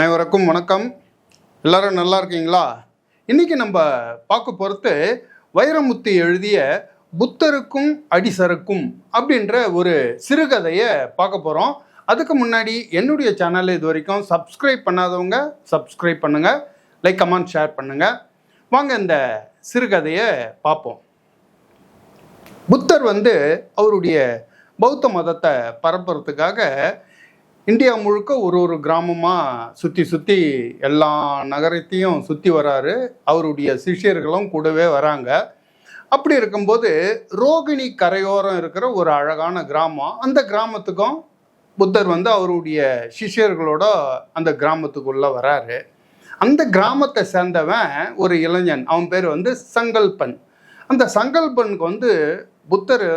அனைவருக்கும் வணக்கம். எல்லாரும் நல்லா இருக்கீங்களா? இன்னைக்கு நம்ம பார்க்க போகிறது வைரமுத்து எழுதிய புத்தருக்கும் அடிசருக்கும் அப்படின்ற ஒரு சிறுகதையை பார்க்க போகிறோம். அதுக்கு முன்னாடி என்னுடைய சேனலை இது வரைக்கும் சப்ஸ்கிரைப் பண்ணாதவங்க சப்ஸ்கிரைப் பண்ணுங்கள், லைக் கமெண்ட் ஷேர் பண்ணுங்கள். வாங்க இந்த சிறுகதையை பார்ப்போம். புத்தர் அவருடைய பௌத்த மதத்தை பரப்புறதுக்காக இந்தியா முழுக்க ஒரு கிராமமாக சுற்றி எல்லா நகரத்தையும் சுற்றி வராரு. அவருடைய சிஷ்யர்களும் கூடவே வராங்க. அப்படி இருக்கும்போது ரோகிணி கரையோரம் இருக்கிற ஒரு அழகான கிராமம், அந்த கிராமத்துக்கும் புத்தர் அவருடைய சிஷ்யர்களோட அந்த கிராமத்துக்குள்ளே வராரு. அந்த கிராமத்தை சேர்ந்தவன் ஒரு இளைஞன், அவன் பேர் சங்கல்பன். அந்த சங்கல்பனுக்கு புத்தர்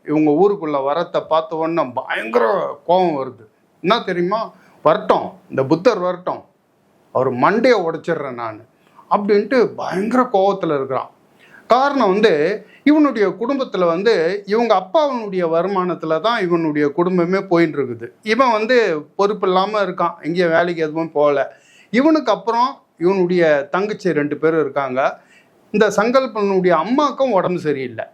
இவங்க ஊருக்குள்ளே வரத்தை பார்த்த உடனே பயங்கர கோபம் வருது. என்ன தெரியுமா? வரட்டும், இந்த புத்தர் வரட்டும், அவர் மண்டையை உடைச்சிட்றேன் நான் அப்படின்ட்டு பயங்கர கோபத்தில் இருக்கிறான். காரணம் இவனுடைய குடும்பத்தில் இவங்க அப்பாவனுடைய வருமானத்தில் தான் இவனுடைய குடும்பமே போயின்னு இருக்குது. இவன் பொறுப்பு இல்லாமல் இருக்கான், எங்கேயும் வேலைக்கு எதுவும் போகல. இவனுக்கு அப்புறம் இவனுடைய தங்கச்சி 2 பேரும் இருக்காங்க. இந்த சங்கல்பனுடைய அம்மாவுக்கும் உடம்பு சரியில்லை.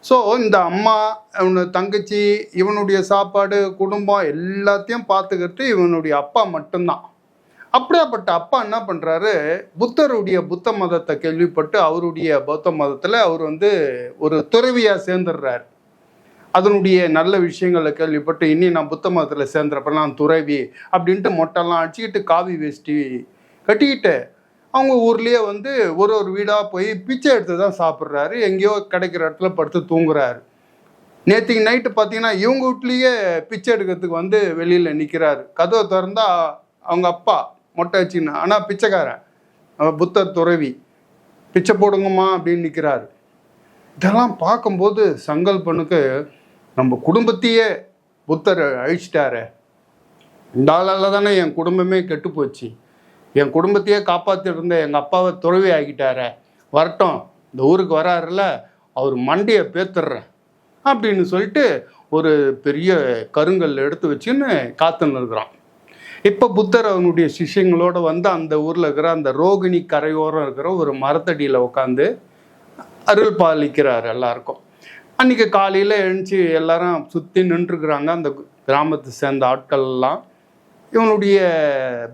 ஸோ இந்த அம்மா, இவனு தங்கச்சி, இவனுடைய சாப்பாடு, குடும்பம் எல்லாத்தையும் பார்த்துக்கிறது இவனுடைய அப்பா மட்டும்தான். அப்படியாப்பட்ட அப்பா என்ன பண்ணுறாரு, புத்தருடைய புத்த மதத்தை கேள்விப்பட்டு அவருடைய பௌத்த மதத்தில் அவர் ஒரு துறவியாக சேர்ந்துடுறாரு. அதனுடைய நல்ல விஷயங்களை கேள்விப்பட்டு இனி நான் புத்த மதத்தில் சேர்ந்துறப்ப நான் துறவி அப்படின்ட்டு மொட்டைலாம் அடிச்சுக்கிட்டு காவி வேஷ்டி கட்டிக்கிட்டு அவங்க ஊர்லேயே ஒரு வீடாக போய் பிச்சை எடுத்து தான் சாப்பிட்றாரு. எங்கேயோ கிடைக்கிற இடத்துல படுத்து தூங்குறாரு. நேற்றுக்கு நைட்டு பார்த்தீங்கன்னா இவங்க வீட்லேயே பிச்சை எடுக்கிறதுக்கு வெளியில் நிற்கிறாரு. கதவை திறந்தா அவங்க அப்பா மொட்டை வச்சுன்னு, ஆனால் பிச்சைக்காரன், புத்தர் துறவி, பிச்சை போடுங்கம்மா அப்படின்னு நிற்கிறாரு. இதெல்லாம் பார்க்கும்போது சங்கல்பனுக்கு நம்ம குடும்பத்தையே புத்தர் அழிச்சிட்டாரு, இந்த ஆளால் தானே என் குடும்பமே கெட்டு போச்சு, என் குடும்பத்தையே காப்பாற்றிட்டு இருந்த எங்கள் அப்பாவை துறவி ஆகிட்டார, வரட்டும், இந்த ஊருக்கு வராருல, அவர் மண்டையை பேத்துடுறேன் அப்படின்னு சொல்லிட்டு ஒரு பெரிய கருங்கல் எடுத்து வச்சுன்னு காத்துன்னு இருக்கிறான். இப்போ புத்தர் அவனுடைய சிஷ்யங்களோடு அந்த ஊரில் இருக்கிற அந்த ரோகிணி கரையோரம் இருக்கிற ஒரு மரத்தடியில் உட்காந்து அருள் பாலிக்கிறார் எல்லாருக்கும். அன்றைக்கி காலையில் எழுந்துச்சி எல்லாரும் சுற்றி நின்றுருக்குறாங்க. அந்த கிராமத்தை சேர்ந்த ஆட்கள்லாம் இவனுடைய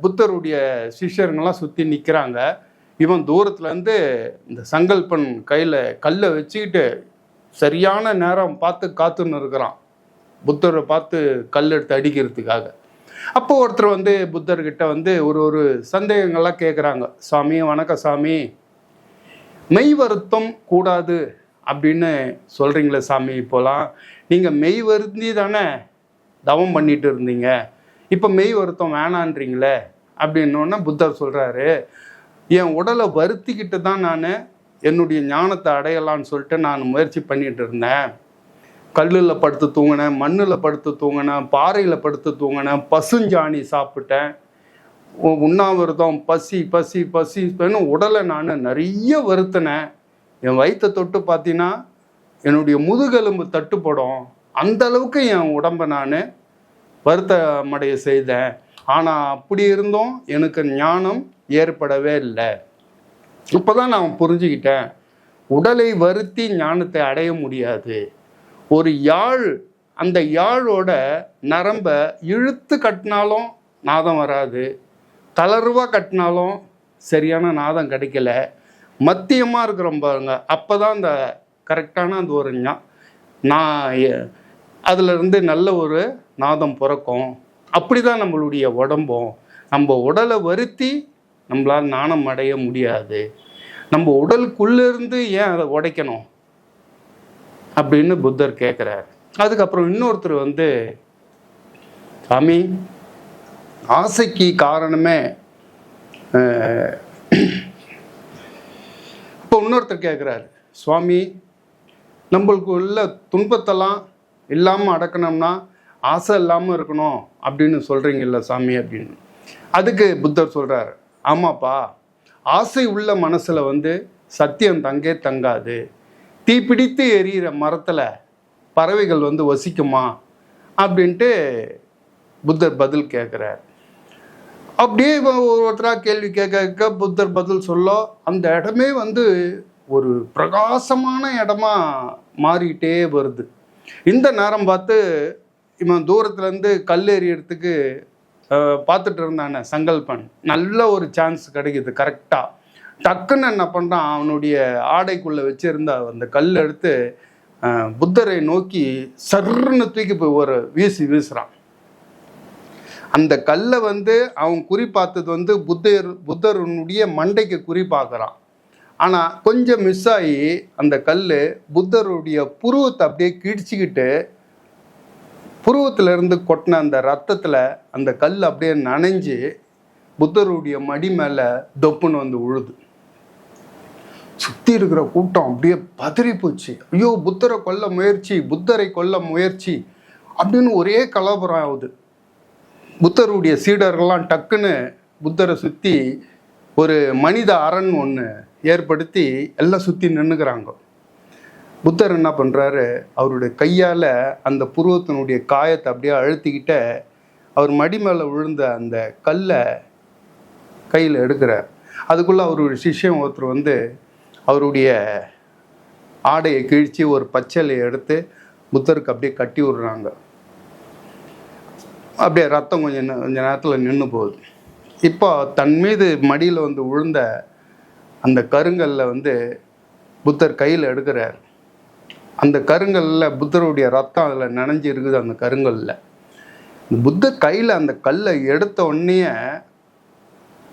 புத்தருடைய சிஷ்யர்கள்லாம் சுற்றி நிற்கிறாங்க. இவன் தூரத்துலேருந்து இந்த சங்கல்பன் கையில் கல்லை வச்சுக்கிட்டு சரியான நேரம் பார்த்து காத்துன்னு இருக்கிறான், புத்தரை பார்த்து கல் எடுத்து அடிக்கிறதுக்காக. அப்போ ஒருத்தர் புத்தர்கிட்ட ஒரு சந்தேகங்கள்லாம் கேட்குறாங்க. சாமி வணக்கம் சாமி, மெய் வருத்தம் கூடாது அப்படின்னு சொல்கிறீங்களே சாமி, இப்போலாம் நீங்கள் மெய் வருந்தி தானே தவம் பண்ணிட்டு இருந்தீங்க, இப்போ மெய் வருத்தம் வேணான்றீங்களே அப்படின்னோடனே புத்தர் சொல்கிறாரு, என் உடலை வருத்திக்கிட்டு தான் நான் என்னுடைய ஞானத்தை அடையலான்னு சொல்லிட்டு நான் முயற்சி பண்ணிகிட்டு இருந்தேன். கல்லில் படுத்து தூங்கினேன், மண்ணில் படுத்து தூங்கினேன், பாறையில் படுத்து தூங்கினேன், பசுஞ்சாணி சாப்பிட்டேன், உண்ணாவிரதம், பசி பசி பசி உடலை நான் நிறைய வருத்தினேன். என் வயிற்றை தொட்டு பார்த்தீங்கன்னா என்னுடைய முதுகெலும்பு தட்டுப்படும், அந்த அளவுக்கு என் உடம்பை நான் வருத்தமடைய செய்தேன். ஆனால் அப்படி இருந்தும் எனக்கு ஞானம் ஏற்படவே இல்லை. இப்போ தான் நான் புரிஞ்சுக்கிட்டேன், உடலை வருத்தி ஞானத்தை அடைய முடியாது. ஒரு யாழ், அந்த யாழோட நரம்பை இழுத்து கட்டினாலும் நாதம் வராது, தளர்வாக கட்டினாலும் சரியான நாதம் கிடைக்கல, மத்தியமாக இருக்கிறோம் பாருங்க, அப்போ தான் அந்த கரெக்டான அந்த ஒரு நான் அதிலிருந்து நல்ல ஒரு நாதம் பிறக்கும். அப்படி தான் நம்மளுடைய உடம்பும். நம்ம உடலை வருத்தி நம்மளால் ஞானம் அடைய முடியாது. நம்ம உடலுக்குள்ளேருந்து ஏன் அதை உடைக்கணும் அப்படின்னு புத்தர் கேட்குறார். அதுக்கப்புறம் இன்னொருத்தர் சாமி, ஆசைக்கு காரணமே இப்போ இன்னொருத்தர் கேட்குறாரு, சுவாமி நம்மளுக்கு உள்ள துன்பத்தெல்லாம் இல்லாமல் அடக்கணும்னா ஆசை இல்லாமல் இருக்கணும் அப்படின்னு சொல்கிறீங்கல்ல சாமி அப்படின்னு. அதுக்கு புத்தர் சொல்கிறார், ஆமாப்பா, ஆசை உள்ள மனசில் சத்தியம் தங்கே தங்காது. தீப்பிடித்து எரியிற மரத்தில் பறவைகள் வசிக்குமா அப்படின்ட்டு புத்தர் பதில் கேட்குறார். அப்படியே ஒருத்தராக கேள்வி கேட்க புத்தர் பதில் சொல்ல அந்த இடமே வந்து ஒரு பிரகாசமான இடமா மாறிக்கிட்டே வருது. இந்த நேரம் பார்த்து இவன் தூரத்துலேருந்து கல் எறியறதுக்கு பார்த்துட்டு இருந்தானே சங்கல்பன், நல்ல ஒரு சான்ஸ் கிடைக்குது. கரெக்டாக டக்குன்னு என்ன பண்ணுறான், அவனுடைய ஆடைக்குள்ளே வச்சிருந்த அந்த கல் எடுத்து புத்தரை நோக்கி சர்ன்னு தூக்கி போய் ஒரு வீசுகிறான். அந்த கல்லை வந்து அவன் குறி பார்த்தது வந்து புத்தருடைய மண்டைக்கு குறி பார்க்குறான். ஆனால் கொஞ்சம் மிஸ் ஆகி அந்த கல் புத்தருடைய புருவத்தை அப்படியே கிடிச்சிக்கிட்டு புருவத்திலிருந்து கொட்டின அந்த ரத்தத்தில் அந்த கல் அப்படியே நனைஞ்சு புத்தருடைய மடி மேலே தொப்புன்னு வந்து உழுது. சுற்றி இருக்கிற கூட்டம் அப்படியே பதறி போச்சு. ஐயோ, புத்தரை கொல்ல முயற்சி அப்படின்னு ஒரே கலவரம் ஆகுது. புத்தருடைய சீடர்கள்லாம் டக்குன்னு புத்தரை சுற்றி ஒரு மனித அரண் ஒன்று ஏற்படுத்தி எல்லாம் சுற்றி நின்றுக்கிறாங்க. புத்தர் என்ன பண்ணுறாரு, அவருடைய கையால் அந்த புருவத்தினுடைய காயத்தை அப்படியே அழுத்திக்கிட்ட அவர் மடி மேலே விழுந்த அந்த கல்லை கையில் எடுக்கிறார். அதுக்குள்ளே அவருடைய சிஷ்யன் ஒருத்தர் வந்து அவருடைய ஆடையை கிழித்து ஒரு பச்சலையை எடுத்து புத்தருக்கு அப்படியே கட்டி விடுறாங்க. அப்படியே ரத்தம் கொஞ்சம் நேரத்தில் நின்று போகுது. இப்போ தன் மீது மடியில் வந்து விழுந்த அந்த கருங்கல்ல வந்து புத்தர் கையில் எடுக்கிறார். அந்த கருங்கல்ல புத்தருடைய ரத்தம் அதில் நனைஞ்சு இருக்குது. அந்த கருங்கல்ல புத்தர் கையில் அந்த கல்லை எடுத்த உடனே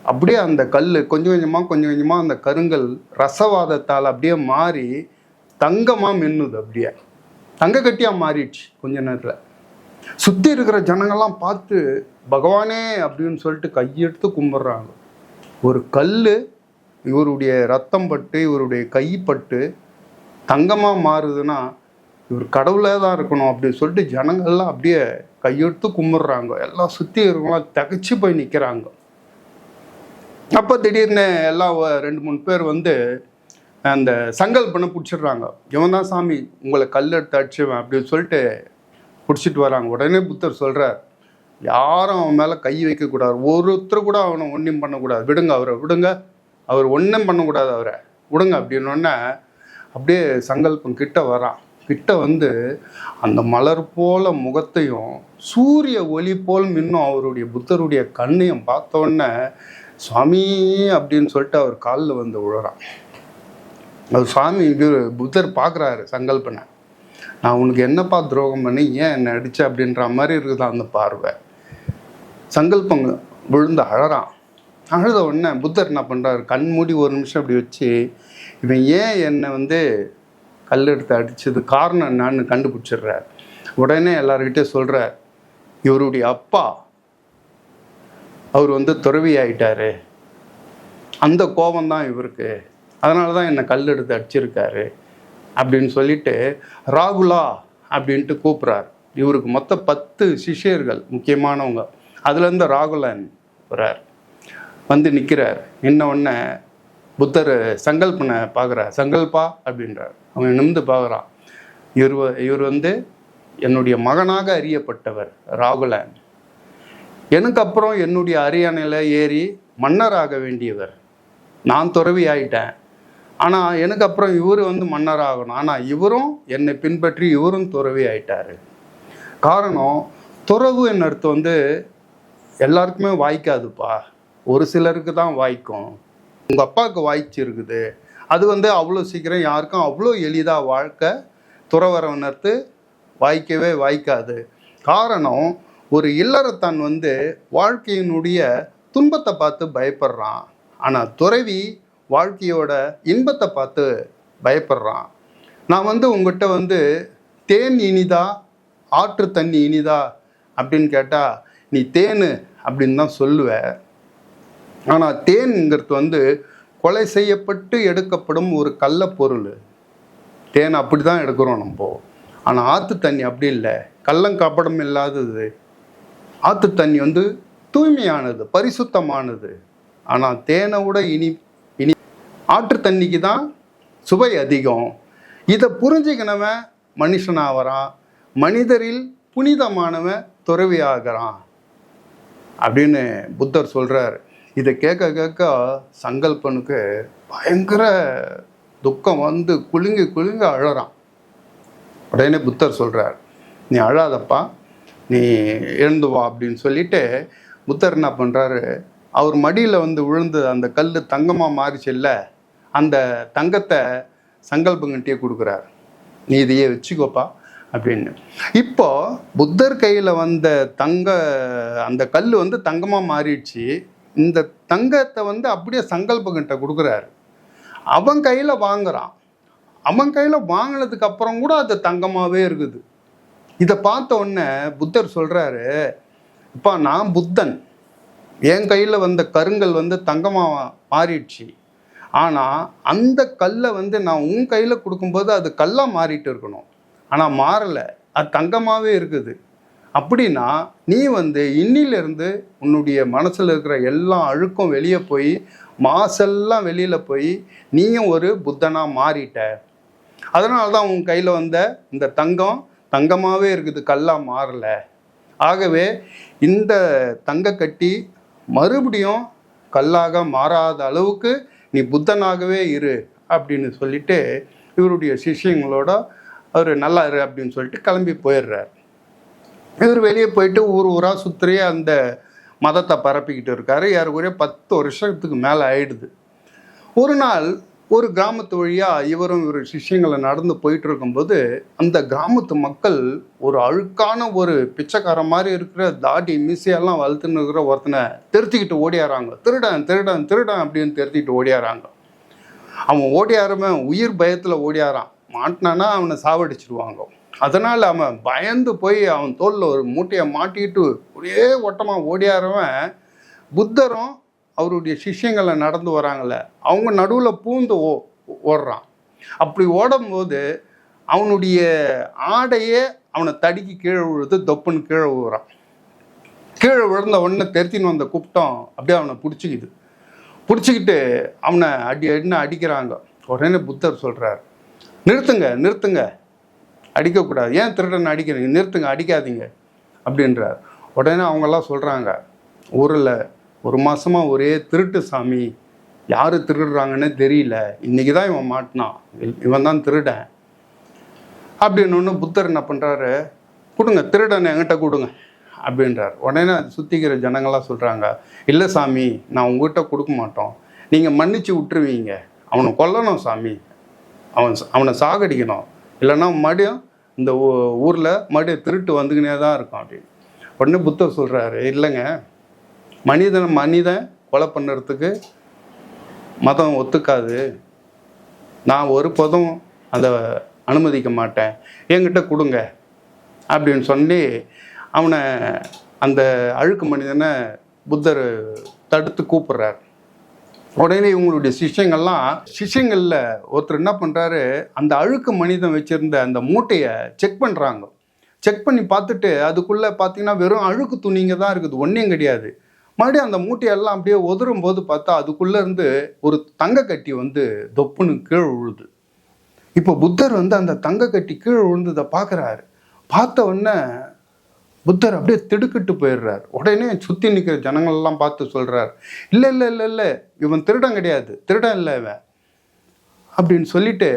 அப்படியே அந்த கல் கொஞ்சம் கொஞ்சமாக அந்த கருங்கல் ரசவாதத்தால் அப்படியே மாறி தங்கமாக மின்னுது. அப்படியே தங்க கட்டியாக மாறிடுச்சு கொஞ்ச நேரத்தில். சுற்றி இருக்கிற ஜனங்கள்லாம் பார்த்து பகவானே அப்படின்னு சொல்லிட்டு கையெடுத்து கும்பிட்றாங்க. ஒரு கல் இவருடைய ரத்தம் பட்டு இவருடைய கைப்பட்டு தங்கமாக மாறுதுன்னா இவர் கடவுளாக தான் இருக்கணும் அப்படின்னு சொல்லிட்டு ஜனங்கள்லாம் அப்படியே கையெடுத்து கும்பிட்றாங்க. எல்லாம் சுற்றி இருக்கிறவங்களாம் திகைச்சு போய் நிற்கிறாங்க. அப்போ திடீர்னு எல்லாம் 2-3 பேர் வந்து அந்த சங்கல்பனை பிடிச்சிடுறாங்க. இவன் தான் சாமி உங்களை கல் எடுத்து அடிச்சுவேன் அப்படின்னு சொல்லிட்டு பிடிச்சிட்டு வராங்க. உடனே புத்தர் சொல்கிறார், யாரும் அவன் மேலே கை வைக்கக்கூடாது, ஒருத்தர் கூட அவனை ஒன்றும் பண்ணக்கூடாது, விடுங்க, அவர் ஒன்றும் பண்ணக்கூடாது, அவரை விடுங்க அப்படின்னோடனே அப்படியே சங்கல்பம் கிட்ட வந்து அந்த மலர் போல முகத்தையும் சூரிய ஒளி போல் இன்னும் அவருடைய புத்தருடைய கண்ணையும் பார்த்தோன்னே சுவாமி அப்படின்னு சொல்லிட்டு அவர் காலில் வந்து விழுறான். அது சுவாமி புத்தர் பார்க்குறாரு சங்கல்பனை, நான் உனக்கு என்னப்பா துரோகம் பண்ணி ஏன் என்னை அடிச்ச அப்படின்ற மாதிரி இருக்குதான் அந்த பார்வை. சங்கல்பங்க விழுந்து அழுத உடனே புத்தர் என்ன பண்ணுறாரு, கண் மூடி ஒரு நிமிஷம் அப்படி வச்சு இவன் ஏன் என்னை வந்து கல் எடுத்து அடித்தது காரணம் என்னான்னு கண்டுபிடிச்சிடுறார். உடனே எல்லார்கிட்டே சொல்கிறார், இவருடைய அப்பா அவர் வந்து துறவி ஆயிட்டாரு, அந்த கோபம்தான் இவருக்கு, அதனால தான் என்னை கல் எடுத்து அடிச்சிருக்காரு அப்படின்னு சொல்லிட்டு ராகுலா அப்படின்ட்டு கூப்பிட்றார். இவருக்கு மொத்தம் 10 சிஷ்யர்கள் முக்கியமானவங்க. அதுலேருந்து ராகுலன் வர்றார், வந்து நிற்கிறார். உடனே புத்தர் சங்கல்பனை பார்க்குறார். சங்கல்பா அப்படின்றார். அவன் நிமிந்து பார்க்குறான். இவர் வந்து என்னுடைய மகனாக அறியப்பட்டவர் ராகுலன், எனக்கு அப்புறம் என்னுடைய அரியணையில் ஏறி மன்னராக வேண்டியவர். நான் துறவி ஆயிட்டேன், ஆனால் எனக்கு அப்புறம் இவர் வந்து மன்னராகணும். ஆனால் இவரும் என்னை பின்பற்றி இவரும் துறவி ஆயிட்டாரு. காரணம், துறவு என்ன அர்த்தம் வந்து எல்லாருக்குமே வாய்க்காதுப்பா, ஒரு சிலருக்கு தான் வாய்க்கும். உங்கள் அப்பாவுக்கு வாய்ச்சி இருக்குது, அது வந்து அவ்வளோ சீக்கிரம் யாருக்கும் அவ்வளோ எளிதாக வாழ்க்கை துறவரவனர்த்து வாய்க்கவே வாய்க்காது. காரணம், ஒரு இல்லறத்தான் வந்து வாழ்க்கையினுடைய துன்பத்தை பார்த்து பயப்படுறான், ஆனால் துறவி வாழ்க்கையோட இன்பத்தை பார்த்து பயப்படுறான். நான் வந்து உங்கள்கிட்ட வந்து தேன் இனிதா ஆற்று தண்ணி இனிதா அப்படின்னு கேட்டால் நீ தேன் அப்படின்னு தான் சொல்லுவேன். ஆனால் தேன்ங்கிறது வந்து கொலை செய்யப்பட்டு எடுக்கப்படும் ஒரு கள்ளப்பொருள். தேன் அப்படி தான் எடுக்கிறோம் நம்ம. ஆனால் ஆற்று தண்ணி அப்படி இல்லை, கள்ளங்கப்படம் இல்லாதது. ஆற்று தண்ணி வந்து தூய்மையானது, பரிசுத்தமானது. ஆனால் தேனை விட இனி ஆற்று தண்ணிக்கு தான் சுவை அதிகம். இதை புரிஞ்சுக்கினவன் மனுஷனாகிறான், மனிதரில் புனிதமானவன் துறவி ஆகிறான். அப்படின்னு புத்தர் சொல்கிறார். இதை கேட்க கேட்க சங்கல்பனுக்கு பயங்கர துக்கம் வந்து குலுங்கி குலுங்கி அழறான். உடனே புத்தர் சொல்கிறார், நீ அழாதப்பா, நீ எழுந்து வா அப்படின்னு சொல்லிட்டு புத்தர் என்ன பண்ணுறாரு, அவர் மடியில் வந்து விழுந்து அந்த கல் தங்கமாக மாறிச்சு இல்லை, அந்த தங்கத்தை சங்கல்பங்கிட்டே கொடுக்குறார். நீ இதையே வச்சுக்கோப்பா அப்படின்னு. இப்போ புத்தர் கையில் வந்த அந்த கல் வந்து தங்கமாக மாறிடுச்சு. இந்த தங்கத்தை வந்து அப்படியே சங்கல்பங்கிட்ட கொடுக்குறாரு. அவன் கையில் வாங்குறான். அவன் கையில் வாங்கினதுக்கு அப்புறம் கூட அது தங்கமாகவே இருக்குது. இதை பார்த்த உடனே புத்தர் சொல்கிறாரு, இப்போ நான் புத்தன், என் கையில் வந்த கருங்கல் வந்து தங்கமாக மாறிடுச்சு. ஆனால் அந்த கல்லை வந்து நான் உன் கையில் கொடுக்கும்போது அது கல்லாக மாறிட்டு இருக்கணும். ஆனால் மாறலை, அது தங்கமாகவே இருக்குது. அப்படின்னா நீ வந்து இன்னிலிருந்து உன்னுடைய மனசில் இருக்கிற எல்லா அழுக்கும் வெளியே போய், மாசெல்லாம் வெளியில் போய் நீயும் ஒரு புத்தனாக மாறிட்ட. அதனால தான் உன் கையில் வந்த இந்த தங்கம் தங்கமாகவே இருக்குது, கல்லாக மாறலை. ஆகவே இந்த தங்க கட்டி மறுபடியும் கல்லாக மாறாத அளவுக்கு நீ புத்தனாகவே இரு அப்படின்னு சொல்லிட்டு இவருடைய சிஷ்யங்களோட அவர் நல்லா இரு அப்படின்னு சொல்லிட்டு கிளம்பி போயிடுறார். இவர் வெளியே போயிட்டு ஊர் ஊராக சுற்றி அந்த மதத்தை பரப்பிக்கிட்டு இருக்காரு. யாருக்குரிய 10 வருஷத்துக்கு மேலே ஆயிடுது. ஒரு நாள் ஒரு கிராமத்து வழியாக இவரும் இவர் சிஷ்யங்களை நடந்து போயிட்டு இருக்கும்போது அந்த கிராமத்து மக்கள் ஒரு அழுக்கான ஒரு பிச்சைக்கார மாதிரி இருக்கிற தாடி மீசையெல்லாம் வளர்த்துன்னு இருக்கிற ஒருத்தனை திருத்திக்கிட்டு ஓடியாராங்க. திருடன் திருடன் திருடன் அப்படின்னு திருத்திக்கிட்டு ஓடியாராங்க. அவன் ஓடியாரவன் உயிர் பயத்தில் ஓடியாரான். மாட்டினானா அவனை சாவடிச்சிடுவாங்க. அதனால் அவன் பயந்து போய் அவன் தோளில் ஒரு மூட்டையை மாட்டிக்கிட்டு ஒரே ஓட்டமாக ஓடியாரவன் புத்தரும் அவருடைய சிஷ்யங்களை நடந்து வராங்களே அவங்க நடுவில் பூந்து ஓடுறான். அப்படி ஓடும்போது அவனுடைய ஆடையே அவனை தடுக்கி கீழே விழுது, தொப்புன்னு கீழே விழுறான். கீழே விழுந்த உடனே தெரித்தின்னு வந்த கூப்பிட்டோம் அப்படியே அவனை பிடிச்சிக்கிட்டு அவனை என்ன அடிக்கிறாங்க. உடனே புத்தர் சொல்கிறார், நிறுத்துங்க நிறுத்துங்க, அடிக்கக்கூடாது, ஏன் திருடனை அடிக்கிறீங்க, நிறுத்துங்க, அடிக்காதீங்க அப்படின்றார். உடனே அவங்கெல்லாம் சொல்கிறாங்க, ஊரில் 1 மாதமாக ஒரே திருட்டு சாமி, யார் திருடுறாங்கன்னு தெரியல, இன்றைக்கி தான் இவன் மாட்டினான், இவன் தான் திருடன் அப்படின்னு. ஒன்று புத்தர் என்ன பண்ணுறாரு, கொடுங்க திருடனை என்கிட்ட கொடுங்க அப்படின்றார். உடனே சுற்றிக்கிற ஜனங்களாம் சொல்கிறாங்க, இல்லை சாமி, நான் உங்ககிட்ட கொடுக்க மாட்டோம், நீங்கள் மன்னிச்சு விட்டுருவீங்க, அவனை கொல்லணும் சாமி, அவனை சாகடிக்கணும், இல்லைன்னா மறுபடியும் இந்த ஊரில் மறுபடியும் திருட்டு வந்துக்கினே தான் இருக்கும் அப்படின்னு. உடனே புத்தர் சொல்கிறாரு, இல்லைங்க, மனிதன் கொலை பண்ணுறதுக்கு மதம் ஒத்துக்காது, நான் ஒரு பதம் அதை அனுமதிக்க மாட்டேன், என்கிட்ட கொடுங்க அப்படின்னு சொல்லி அவனை அந்த அழுக்கு மனிதனை புத்தர் தடுத்து கூப்பிட்றார். உடனே இவங்களுடைய சிஷ்யங்களில் ஒருத்தர் என்ன பண்ணுறாரு, அந்த அழுக்கு மனிதன் வச்சுருந்த அந்த மூட்டையை செக் பண்ணுறாங்க. செக் பண்ணி பார்த்துட்டு அதுக்குள்ளே பார்த்தீங்கன்னா வெறும் அழுக்கு துணிங்க தான் இருக்குது, ஒன்றையும் கிடையாது. மறுபடியும் அந்த மூட்டையெல்லாம் அப்படியே உதரும் போது பார்த்தா அதுக்குள்ளேருந்து ஒரு தங்க கட்டி வந்து தொப்புன்னு கீழே விழுது. இப்போ புத்தர் வந்து அந்த தங்க கட்டி கீழே விழுந்ததை பார்க்குறாரு. பார்த்த உடனே புத்தர் அப்படியே திடுக்கிட்டு போயிடுறார். உடனே சுற்றி நிற்கிற ஜனங்கள்லாம் பார்த்து சொல்கிறார், இல்லை இல்லை இல்லை இல்லை, இவன் திருடன் கிடையாது, திருடன் இல்லை இவன் அப்படின்னு சொல்லிட்டு,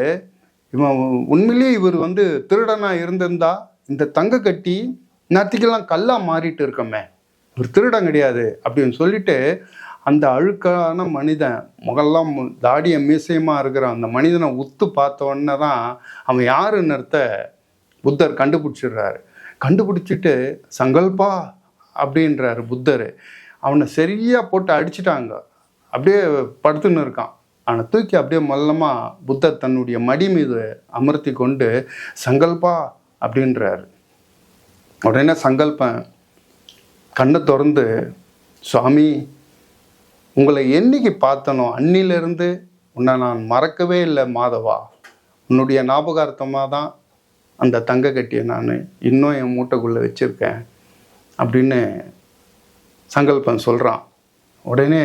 இவன் உண்மையிலேயே இவர் வந்து திருடனாக இருந்திருந்தா இந்த தங்க கட்டி நேரத்துக்கெல்லாம் கல்லாக மாறிட்டு இருக்கமே, இவர் திருடன் கிடையாது அப்படின்னு சொல்லிட்டு அந்த அழுக்கான மனிதன் முகெல்லாம் தாடிய மீசையமா இருக்கிற அந்த மனிதனை உத்து பார்த்த உடனே தான் அவன் யாருன்னு புத்தர் கண்டுபிடிச்சிடுறாரு. கண்டுபிடிச்சிட்டு சங்கல்பா அப்படின்றாரு புத்தர். அவனை சரியாக போட்டு அடிச்சிட்டாங்க, அப்படியே படுத்துன்னு இருக்கான். அவனை தூக்கி அப்படியே மல்லமாக புத்தர் தன்னுடைய மடி மீது அமர்த்தி கொண்டு சங்கல்பா அப்படின்றாரு. உடனே சங்கல்பன் கண்ணை திறந்து, சுவாமி, உங்களை என்னைக்கு பார்த்தனோ அன்னிலிருந்து உன்னை நான் மறக்கவே இல்லை மாதவா, உன்னுடைய ஞாபகார்த்தமாக தான் அந்த தங்க கட்டியை நான் இன்னும் என் மூட்டைக்குள்ளே வச்சுருக்கேன் அப்படின்னு சங்கல்பன் சொல்கிறான். உடனே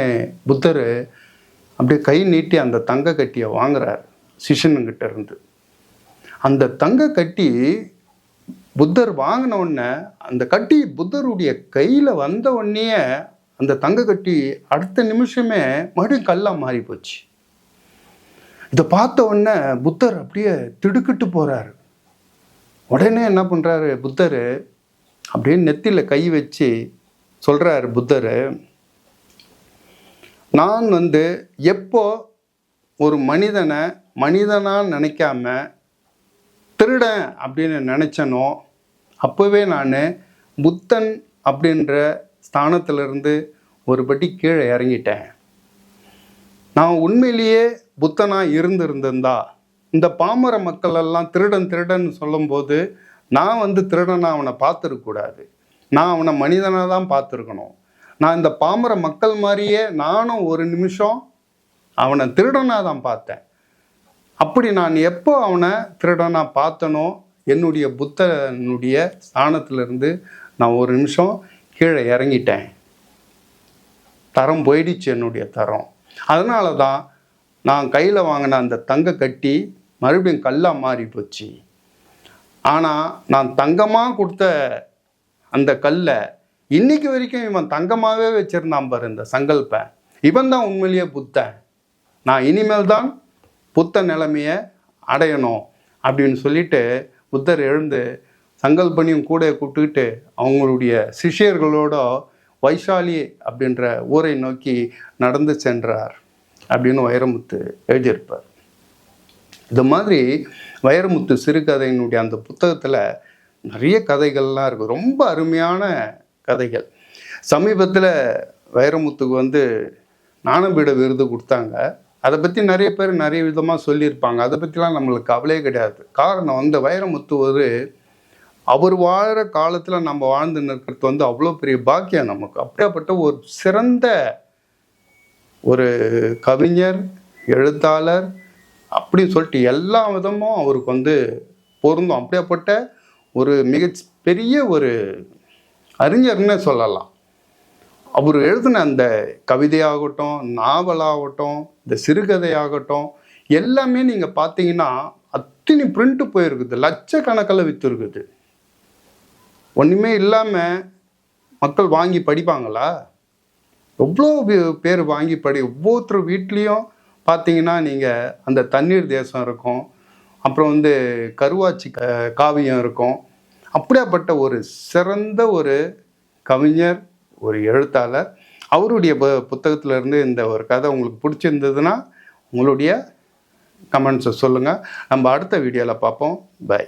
புத்தர் அப்படியே கை நீட்டி அந்த தங்க கட்டியை வாங்குறார் சிஷ்யனுங்கிட்ட இருந்து. அந்த தங்க கட்டி புத்தர் வாங்கின உடனே அந்த கட்டி புத்தருடைய கையில் வந்த உடனே அந்த தங்க கட்டி அடுத்த நிமிஷமே மறுபடியும் கல்லாக மாறி போச்சு. இதை பார்த்த உடனே புத்தர் அப்படியே திடுக்கிட்டு போகிறாரு. உடனே என்ன பண்ணுறாரு புத்தர், அப்படியே நெத்தியில் கை வச்சு சொல்கிறாரு புத்தர், நான் எப்போ ஒரு மனிதனை மனிதனாக நினைக்காம திருடன் அப்படின்னு நினச்சனோ அப்போவே நான் புத்தன் அப்படின்ற ஸ்தானத்திலிருந்து ஒரு படி கீழே இறங்கிட்டேன். நான் உண்மையிலேயே புத்தனாக இருந்திருந்தா இந்த பாமர மக்கள் எல்லாம் திருடன் திருடன் சொல்லும்போது நான் திருடனாக அவனை பார்த்துருக்கக்கூடாது, நான் அவனை மனிதனாக தான் பார்த்துருக்கணும். நான் இந்த பாமர மக்கள் மாதிரியே நானும் ஒரு நிமிஷம் அவனை திருடனாக தான் பார்த்தேன். அப்படி நான் எப்போ அவனை திருடனாக பார்த்தனோ என்னுடைய புத்தனுடைய ஸ்தானத்திலிருந்து நான் ஒரு நிமிஷம் கீழே இறங்கிட்டேன். தரம் போயிடுச்சு, என்னுடைய தரம். அதனால தான் நான் கையில் வாங்கின அந்த தங்க கட்டி மறுபடியும் கல்லாக மாறி போச்சு. ஆனால் நான் தங்கமாக கொடுத்த அந்த கல்லை இன்னைக்கு வரைக்கும் இவன் தங்கமாகவே வச்சுருந்தான் பாரு இந்த சங்கல்ப. இவன் தான் உண்மையிலேயே புத்தன். நான் இனிமேல் தான் புத்த நிலைமையை அடையணும் அப்படின்னு சொல்லிட்டு புத்தர் எழுந்து சங்கல்பனையும் கூட கூப்பிட்டுக்கிட்டு அவங்களுடைய சிஷ்யர்களோட வைசாலி அப்படின்ற ஊரை நோக்கி நடந்து சென்றார் அப்படின்னு வைரமுத்து எழுதியிருப்பார். இது மாதிரி வைரமுத்து சிறுகதையினுடைய அந்த புத்தகத்தில் நிறைய கதைகள்லாம் இருக்குது, ரொம்ப அருமையான கதைகள். சமீபத்தில் வைரமுத்துக்கு ஞானபீட விருது கொடுத்தாங்க. அதை பற்றி நிறைய பேர் நிறைய விதமாக சொல்லியிருப்பாங்க. அதை பற்றிலாம் நம்மளுக்கு கவலையே கிடையாது. காரணம் வைரமுத்து அவர் வாழ்கிற காலத்தில் நம்ம வாழ்ந்து நிற்கிறது அவ்வளோ பெரிய பாக்கியம் நமக்கு. அப்படியாப்பட்ட ஒரு சிறந்த ஒரு கவிஞர், எழுத்தாளர் அப்படின்னு சொல்லிட்டு எல்லா விதமும் அவருக்கு பொருந்தும். அப்படியாப்பட்ட ஒரு மிக பெரிய ஒரு அறிஞர்னே சொல்லலாம். அவர் எழுதின அந்த கவிதையாகட்டும், நாவலாகட்டும், இந்த சிறுகதையாகட்டும் எல்லாமே நீங்கள் பார்த்தீங்கன்னா அத்தனை பிரிண்ட்டு போயிருக்குது, லட்சக்கணக்கில் விற்றுருக்குது. ஒன்றுமே இல்லாமல் மக்கள் வாங்கி படிப்பாங்களா? எவ்வளோ பேர் வாங்கி ஒவ்வொருத்தர் வீட்லேயும் பார்த்தீங்கன்னா நீங்கள் அந்த தண்ணீர் தேசம் இருக்கும், அப்புறம் கருவாச்சி காவியம் இருக்கும். அப்படியாப்பட்ட ஒரு சிறந்த ஒரு கவிஞர், ஒரு எழுத்தாளர். அவருடைய புத்தகத்திலேருந்து இந்த ஒரு கதை உங்களுக்கு பிடிச்சிருந்ததுன்னா உங்களுடைய கமெண்ட்ஸை சொல்லுங்கள். நம்ம அடுத்த வீடியோவில் பார்ப்போம். பை.